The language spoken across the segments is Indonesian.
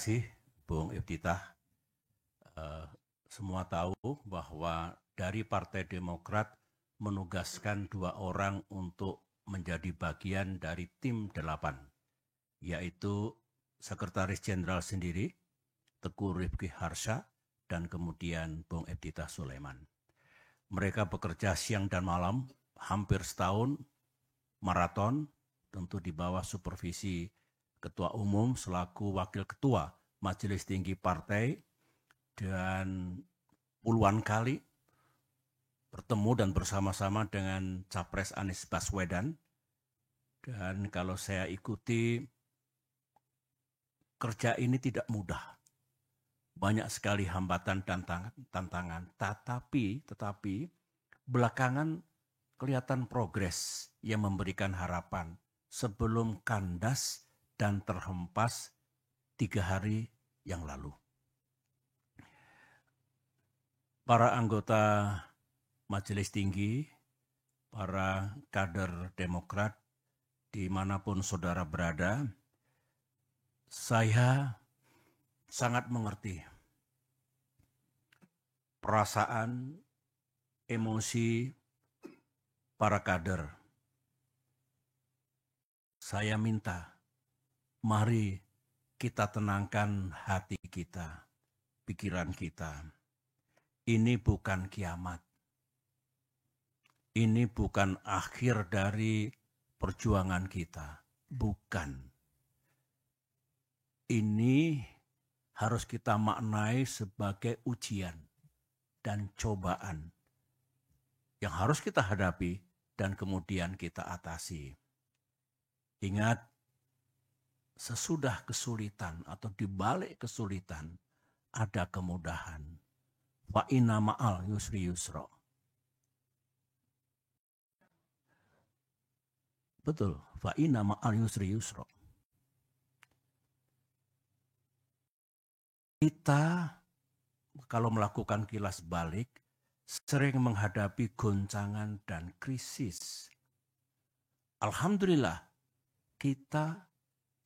kasih, Bung Iftitah. Semua tahu bahwa dari Partai Demokrat menugaskan 2 orang untuk menjadi bagian dari tim 8, yaitu Sekretaris Jenderal sendiri, Teguh Rifki Harsha, dan kemudian Bung Iftitah Sulaiman. Mereka bekerja siang dan malam, hampir setahun, maraton, tentu di bawah supervisi Ketua Umum selaku Wakil Ketua Majelis Tinggi Partai, dan puluhan kali bertemu dan bersama-sama dengan Capres Anies Baswedan. Dan kalau saya ikuti, kerja ini tidak mudah. Banyak sekali hambatan dan tantangan. Tetapi belakangan kelihatan progres yang memberikan harapan sebelum kandas dan terhempas 3 hari yang lalu. Para anggota Majelis Tinggi, para kader Demokrat, dimanapun saudara berada, saya sangat mengerti perasaan, emosi para kader. Saya minta, mari kita tenangkan hati kita, pikiran kita. Ini bukan kiamat. Ini bukan akhir dari perjuangan kita. Bukan. Ini harus kita maknai sebagai ujian dan cobaan yang harus kita hadapi dan kemudian kita atasi. Ingat, sesudah kesulitan atau di balik kesulitan ada kemudahan. Fa inna ma'al yusri yusra. Betul, fa inna ma'al yusri yusra. Kita kalau melakukan kilas balik sering menghadapi goncangan dan krisis. Alhamdulillah, kita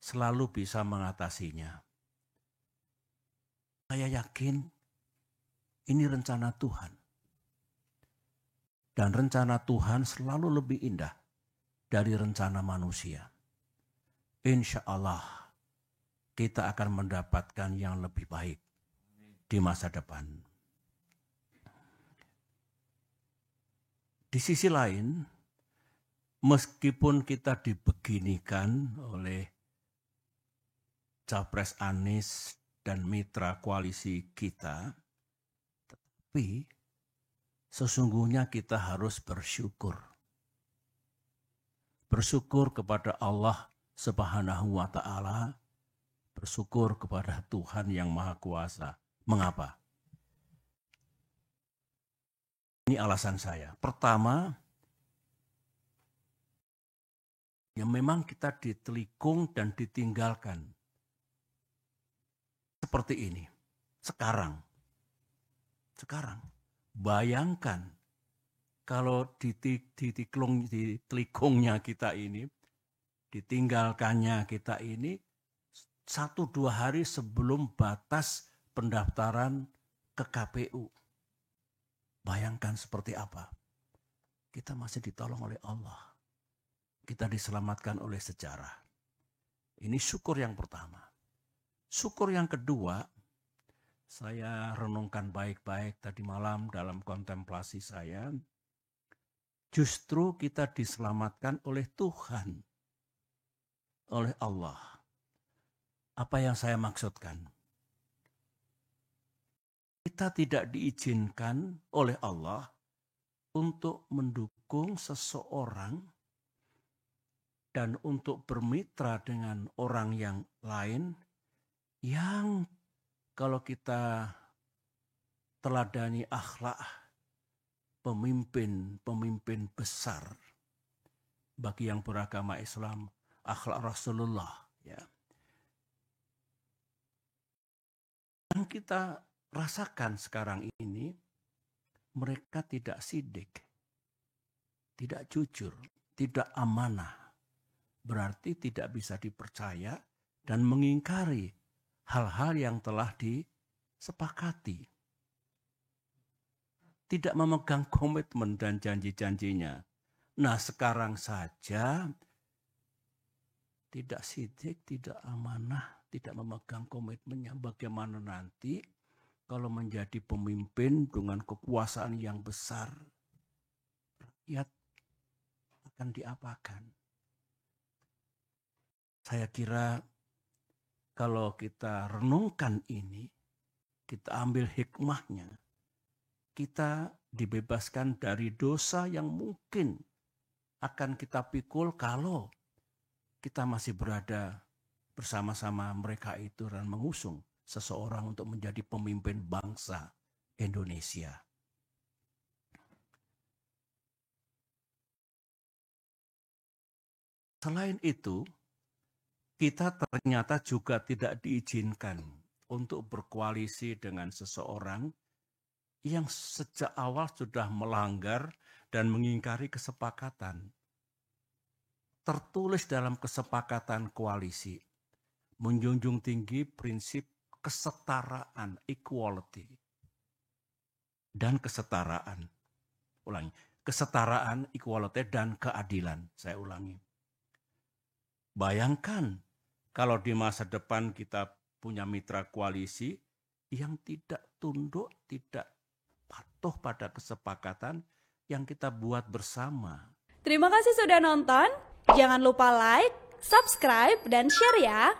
selalu bisa mengatasinya. Saya yakin ini rencana Tuhan. Dan rencana Tuhan selalu lebih indah dari rencana manusia. Insya Allah kita akan mendapatkan yang lebih baik di masa depan. Di sisi lain, meskipun kita dibeginikan oleh Capres Anies dan mitra koalisi kita, tapi sesungguhnya kita harus bersyukur. Bersyukur kepada Allah Subhanahu wa Ta'ala, bersyukur kepada Tuhan yang Maha Kuasa. Mengapa? Ini alasan saya. Pertama, ya memang kita ditelikung dan ditinggalkan. Seperti ini. Sekarang, bayangkan kalau ditelikungnya kita ini, ditinggalkannya kita ini, 1-2 hari sebelum batas pendaftaran ke KPU. Bayangkan seperti apa. Kita masih ditolong oleh Allah. Kita diselamatkan oleh sejarah. Ini syukur yang pertama. Syukur yang kedua, saya renungkan baik-baik tadi malam dalam kontemplasi saya. Justru kita diselamatkan oleh Tuhan. Oleh Allah. Apa yang saya maksudkan? Kita tidak diizinkan oleh Allah untuk mendukung seseorang dan untuk bermitra dengan orang yang lain yang kalau kita teladani akhlak pemimpin besar bagi yang beragama Islam, akhlak Rasulullah, ya. Yang kita rasakan sekarang ini, mereka tidak sidik, tidak jujur, tidak amanah. Berarti tidak bisa dipercaya dan mengingkari hal-hal yang telah disepakati. Tidak memegang komitmen dan janji-janjinya. Nah, sekarang saja tidak sidik, tidak amanah, tidak memegang komitmennya. Bagaimana nanti kalau menjadi pemimpin dengan kekuasaan yang besar, rakyat akan diapakan? Saya kira kalau kita renungkan ini, kita ambil hikmahnya, kita dibebaskan dari dosa yang mungkin akan kita pikul kalau kita masih berada bersama-sama mereka itu dan mengusung seseorang untuk menjadi pemimpin bangsa Indonesia. Selain itu, kita ternyata juga tidak diizinkan untuk berkoalisi dengan seseorang yang sejak awal sudah melanggar dan mengingkari kesepakatan. Tertulis dalam kesepakatan koalisi, menjunjung tinggi prinsip kesetaraan, equality, dan kesetaraan. Ulangi, kesetaraan, equality, dan keadilan. Saya ulangi. Bayangkan kalau di masa depan kita punya mitra koalisi yang tidak tunduk, tidak patuh pada kesepakatan yang kita buat bersama. Terima kasih sudah nonton. Jangan lupa like, subscribe, dan share ya.